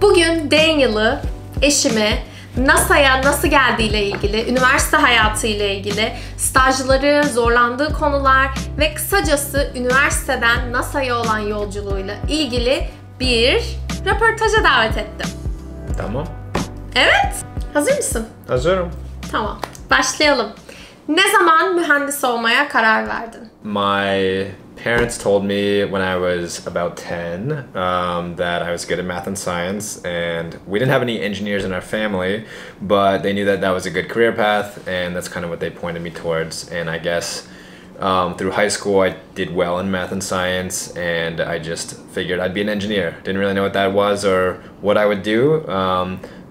Bugün Daniel'ı, eşimi, NASA'ya nasıl geldiğiyle ilgili, üniversite hayatı ile ilgili, stajları, zorlandığı konular ve kısacası üniversiteden NASA'ya olan yolculuğuyla ilgili bir röportaja davet ettim. Tamam. Evet. Hazır mısın? Hazırım. Tamam. Başlayalım. Ne zaman mühendis olmaya karar verdin? My parents told me when I was about 10 that I was good at math and science, and we didn't have any engineers in our family, but they knew that that was a good career path, and that's kind of what they pointed me towards. And I guess through high school I did well in math and science, and I just figured I'd be an engineer. Didn't really know what that was or what I would do,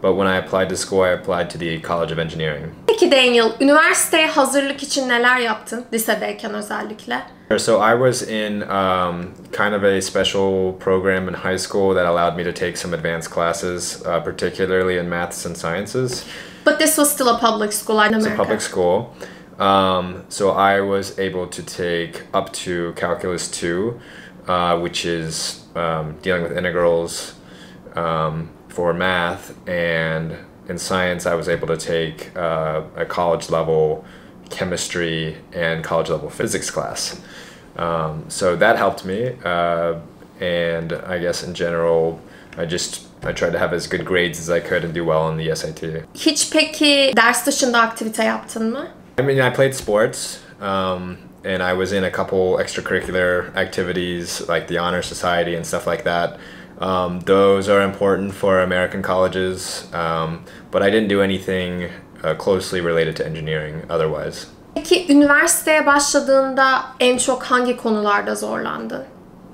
but when I applied to school, I applied to the College of Engineering. Peki Daniel, üniversiteye hazırlık için neler yaptın? Lisedeyken özellikle. So I was in kind of a special program in high school that allowed me to take some advanced classes, particularly in maths and sciences. But this was still a public school in America. It's a public school. So I was able to take up to Calculus 2, which is dealing with integrals for math, and in science I was able to take a college level chemistry and college level physics class. So that helped me, and I guess in general I tried to have as good grades as I could and do well on the SAT. Hiç peki ders dışında aktivite yaptın mı? I mean, I played sports, and I was in a couple extracurricular activities like the Honor Society and stuff like that. Those are important for American colleges, but I didn't do anything closely related to engineering otherwise. Peki üniversiteye başladığında en çok hangi konularda zorlandın?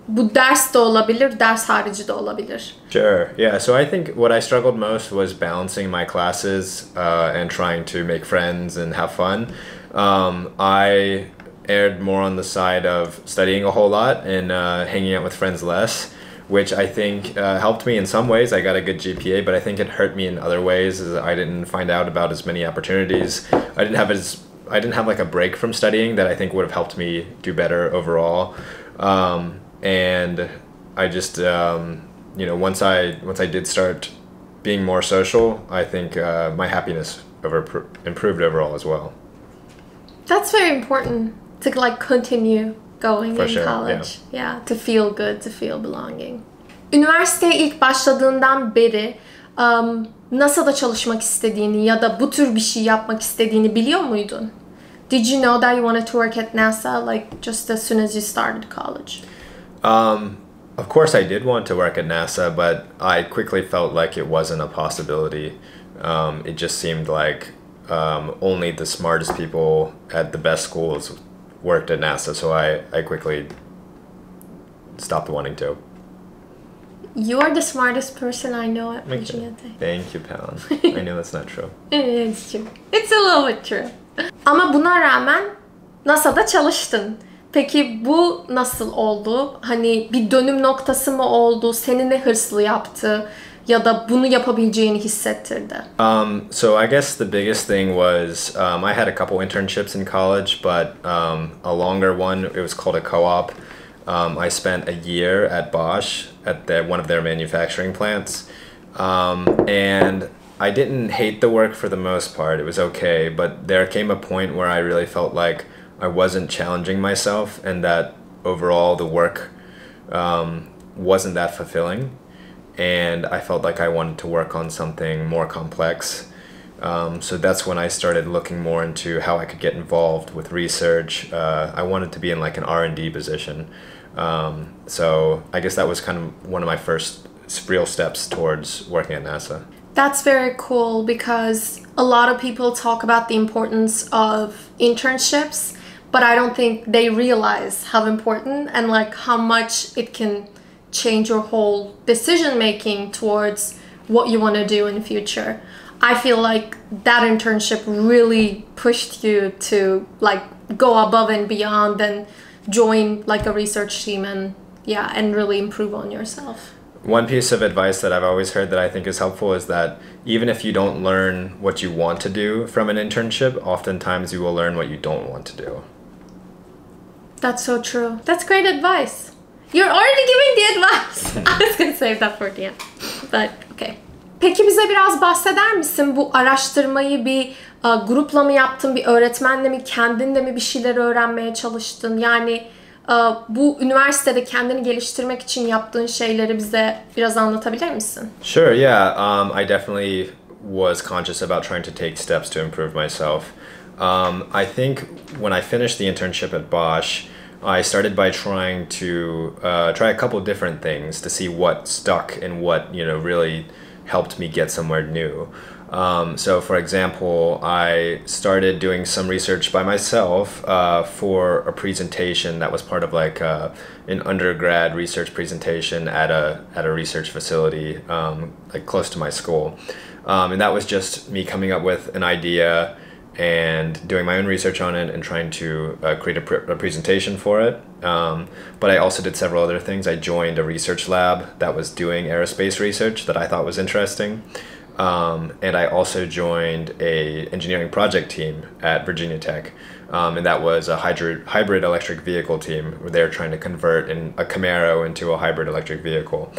Bu ders de olabilir, ders harici de olabilir. Sure, yeah. So I think what I struggled most was balancing my classes and trying to make friends and have fun. I erred more on the side of studying a whole lot and hanging out with friends less, which I think helped me in some ways. I got a good GPA, but I think it hurt me in other ways as I didn't find out about as many opportunities. I didn't have like a break from studying that I think would have helped me do better overall. And I just once I did start being more social, I think my happiness improved overall as well. That's very important to like continue going For in sure, college. Yeah, to feel good, to feel belonging. Üniversiteye ilk başladığından beri NASA'da çalışmak istediğini ya da bu tür bir şey yapmak istediğini biliyor muydun? Did you know that you wanted to work at NASA like just as soon as you started college? Of course I did want to work at NASA, but I quickly felt like it wasn't a possibility. It just seemed like only the smartest people at the best schools worked at NASA, so I quickly stopped wanting to. You are the smartest person I know at Virginia Tech. Thank you, Palin. I know that's not true. It's true. It's a little bit true. Ama buna rağmen NASA'da çalıştın. Peki bu nasıl oldu? Hani bir dönüm noktası mı oldu? Seni ne hırslı yaptı? Ya da bunu yapabileceğini hissettirdi? So I guess the biggest thing was I had a couple internships in college, but a longer one, it was called a co-op. I spent a year at Bosch at one of their manufacturing plants, and I didn't hate the work for the most part. It was okay, but there came a point where I really felt like I wasn't challenging myself and that overall the work wasn't that fulfilling, and I felt like I wanted to work on something more complex. So that's when I started looking more into how I could get involved with research. I wanted to be in like an R&D position. So I guess that was kind of one of my first real steps towards working at NASA. That's very cool because a lot of people talk about the importance of internships, but I don't think they realize how important and like how much it can change your whole decision making towards what you want to do in the future. I feel like that internship really pushed you to like go above and beyond and join like a research team and really improve on yourself. One piece of advice that I've always heard that I think is helpful is that even if you don't learn what you want to do from an internship, oftentimes you will learn what you don't want to do. That's so true. That's great advice. You're already giving the advice. I was going to save that for the end. But okay. Peki bize biraz bahseder misin? Bu araştırmayı bir grupla mı yaptın, bir öğretmenle mi, kendin de mi bir şeyler öğrenmeye çalıştın? Yani bu üniversitede kendini geliştirmek için yaptığın şeyleri bize biraz anlatabilir misin? Sure, yeah. I definitely was conscious about trying to take steps to improve myself. I think when I finished the internship at Bosch, I started by trying to try a couple different things to see what stuck and what really helped me get somewhere new. So for example, I started doing some research by myself for a presentation that was part of like an undergrad research presentation at a research facility like close to my school. And that was just me coming up with an idea and doing my own research on it and trying to create a presentation for it. But I also did several other things. I joined a research lab that was doing aerospace research that I thought was interesting. And I also joined a engineering project team at Virginia Tech. And that was a hybrid electric vehicle team where they're trying to convert a Camaro into a hybrid electric vehicle.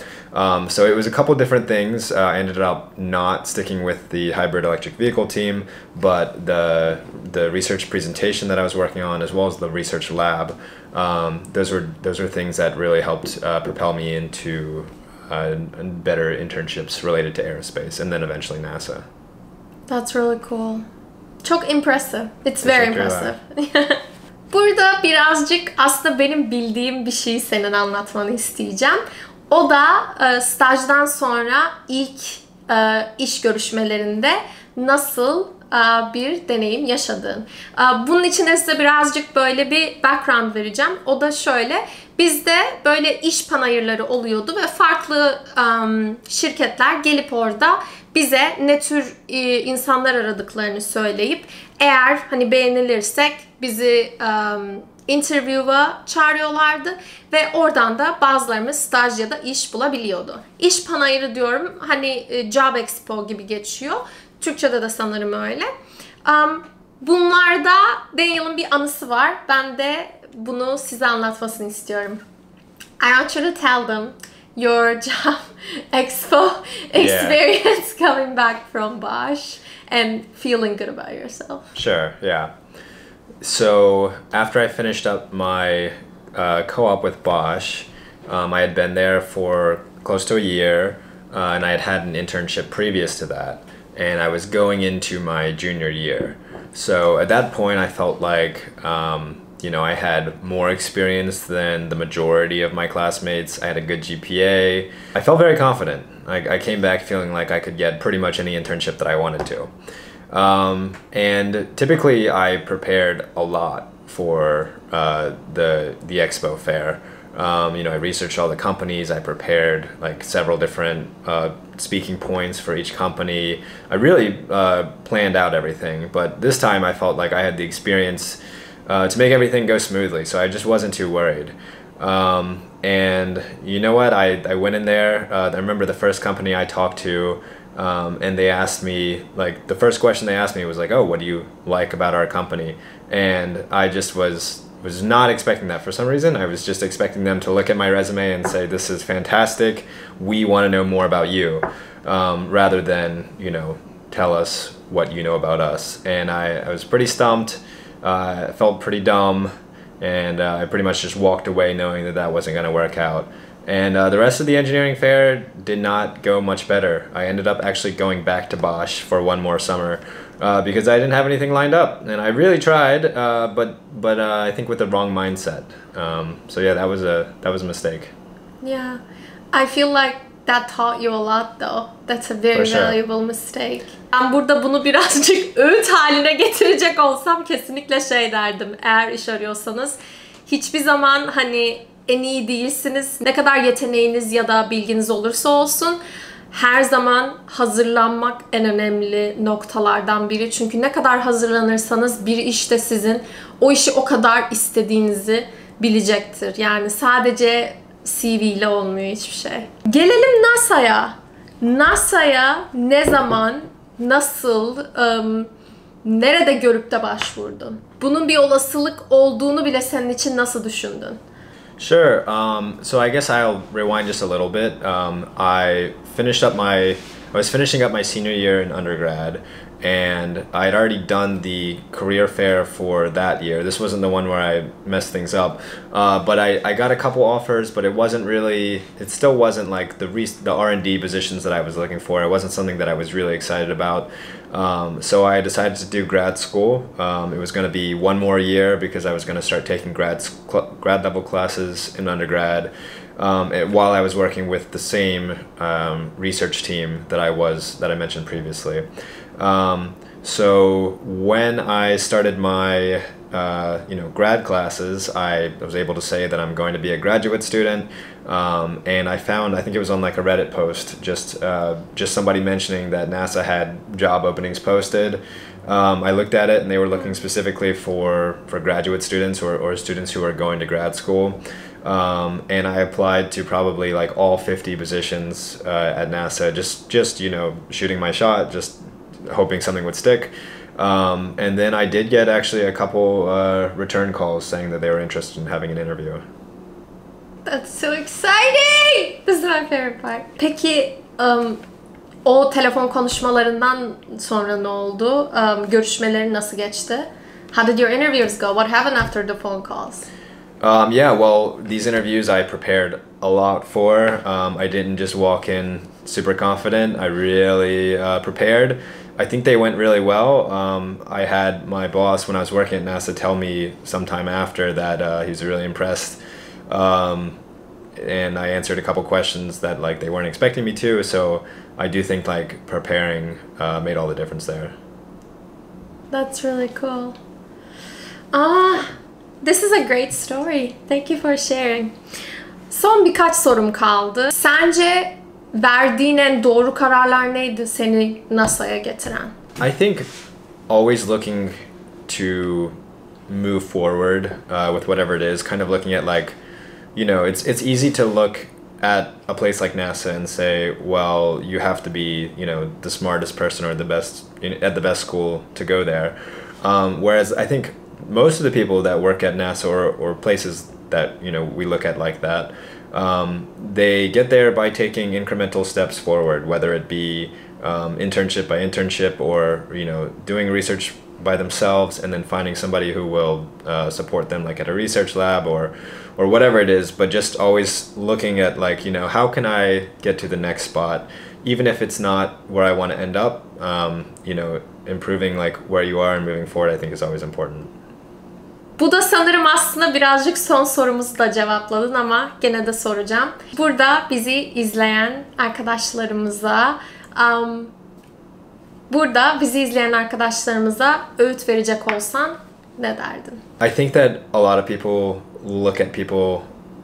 So it was a couple different things. I ended up not sticking with the hybrid electric vehicle team, but the research presentation that I was working on, as well as the research lab, those were things that really helped propel me into better internships related to aerospace, and then eventually NASA. That's really cool. Çok impressive. It's very impressive. Burada birazcık aslında benim bildiğim bir şeyi senin anlatmanı isteyeceğim. O da stajdan sonra ilk iş görüşmelerinde nasıl bir deneyim yaşadığın. Bunun için size birazcık böyle bir background vereceğim. O da şöyle. Bizde böyle iş panayırları oluyordu ve farklı şirketler gelip orada bize ne tür insanlar aradıklarını söyleyip eğer hani beğenilirsek bizi interview'a çağırıyorlardı ve oradan da bazılarımız staj ya da iş bulabiliyordu. İş panayırı diyorum, hani Job Expo gibi geçiyor. Türkçe'de de sanırım öyle. Bunlarda Daniel'ın bir anısı var. Ben de bunu size anlatmasını istiyorum. I want you to tell them your Job Expo experience coming back from Bosch and feeling good about yourself. Sure, yeah. So after I finished up my co-op with Bosch, I had been there for close to a year, and I had had an internship previous to that, and I was going into my junior year. So at that point, I felt like I had more experience than the majority of my classmates. I had a good GPA. I felt very confident. I came back feeling like I could get pretty much any internship that I wanted to. And typically I prepared a lot for the expo fair. I researched all the companies. I prepared like several different speaking points for each company. I really planned out everything, but this time I felt like I had the experience to make everything go smoothly, so I just wasn't too worried. And you know what? I went in there. I remember the first company I talked to, and they asked me, like, the first question they asked me was like, "Oh, what do you like about our company?" And I just was not expecting that for some reason. I was just expecting them to look at my resume and say, "This is fantastic. We want to know more about you," rather than tell us what you know about us. And I was pretty stumped. I felt pretty dumb, and I pretty much just walked away knowing that wasn't going to work out. And the rest of the engineering fair did not go much better. I ended up actually going back to Bosch for one more summer because I didn't have anything lined up, and I really tried, but I think with the wrong mindset. So yeah, that was a mistake. Yeah, I feel like that taught you a lot though. That's a very valuable mistake. Ben burada bunu birazcık öğüt haline getirecek olsam kesinlikle şey derdim. Eğer iş arıyorsanız hiçbir zaman hani en iyi değilsiniz. Ne kadar yeteneğiniz ya da bilginiz olursa olsun her zaman hazırlanmak en önemli noktalardan biri. Çünkü ne kadar hazırlanırsanız bir işte sizin o işi o kadar istediğinizi bilecektir. Yani sadece CV ile olmuyor hiçbir şey. Gelelim NASA'ya. NASA'ya ne zaman, nasıl, nerede görüp de başvurdun? Bunun bir olasılık olduğunu bile senin için nasıl düşündün? Sure. So I guess I'll rewind just a little bit. I was finishing up my senior year in undergrad, and I had already done the career fair for that year. This wasn't the one where I messed things up, but I got a couple offers, but it still wasn't like the R&D positions that I was looking for. It wasn't something that I was really excited about. So I decided to do grad school. It was going to be one more year because I was going to start taking grad level classes in undergrad, while I was working with the same research team that I mentioned previously. So when I started my grad classes, I was able to say that I'm going to be a graduate student, and I think it was on like a Reddit post, just somebody mentioning that NASA had job openings posted. I looked at it, and they were looking specifically for graduate students or students who are going to grad school. And I applied to probably like all 50 positions at NASA, just shooting my shot, just hoping something would stick. And then I did get actually a couple return calls saying that they were interested in having an interview. That's so exciting! This is my favorite part. Peki o telefon konuşmalarından sonra ne oldu? Görüşmelerin nasıl geçti? How did your interviews go? What happened after the phone calls? Yeah, well, these interviews I prepared a lot for. I didn't just walk in super confident. I really prepared. I think they went really well. I had my boss when I was working at NASA tell me sometime after that he was really impressed. And I answered a couple questions that like they weren't expecting me to. So I do think like preparing made all the difference there. That's really cool. This is a great story. Thank you for sharing. Son birkaç sorum kaldı. Sence verdiğin en doğru kararlar neydi seni NASA'ya getiren? I think always looking to move forward with whatever it is, kind of looking at like, it's easy to look at a place like NASA and say, well, you have to be, the smartest person or the best at the best school to go there. Whereas I think most of the people that work at NASA or places that we look at like that, they get there by taking incremental steps forward, whether it be internship by internship or doing research by themselves and then finding somebody who will support them like at a research lab or whatever it is, but just always looking at like how can I get to the next spot, even if it's not where I want to end up. Improving like where you are and moving forward I think is always important. Bu da sanırım aslında birazcık son sorumuzu da cevapladın ama gene de soracağım. Burada bizi izleyen arkadaşlarımıza öğüt verecek olsan ne derdin? I think that a lot of people look at people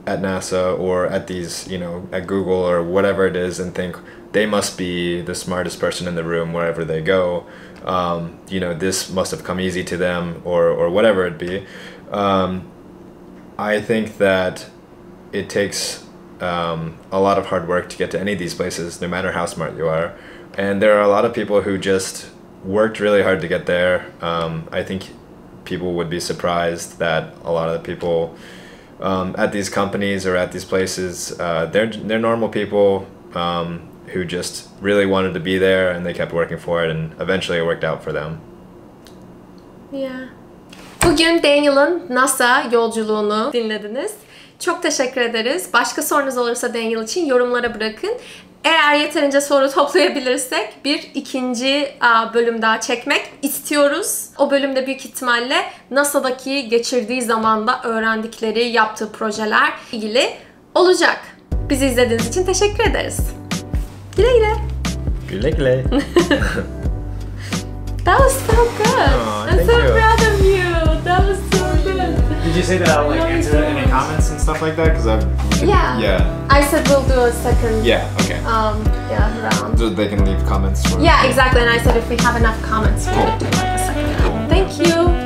at NASA or at these, at Google or whatever it is and think they must be the smartest person in the room wherever they go. This must have come easy to them or whatever it be. I think that it takes a lot of hard work to get to any of these places, no matter how smart you are. And there are a lot of people who just worked really hard to get there. I think people would be surprised that a lot of the people at these companies or at these places, they're normal people who just really wanted to be there and they kept working for it and eventually it worked out for them. Yeah. Bugün Daniel'ın NASA yolculuğunu dinlediniz. Çok teşekkür ederiz. Başka sorunuz olursa Daniel için yorumlara bırakın. Eğer yeterince soru toplayabilirsek bir ikinci bölüm daha çekmek istiyoruz. O bölümde büyük ihtimalle NASA'daki geçirdiği zamanda öğrendikleri, yaptığı projeler ilgili olacak. Bizi izlediğiniz için teşekkür ederiz. Güle güle. Güle güle. That was so good. I'm so proud of you. That was so good. Did you say that I'll answer any comments and stuff like that? Yeah. I said we'll do a second. Yeah. Okay. Round. So they can leave comments. Yeah, exactly. And I said if we have enough comments, we'll do like a second round. Thank you.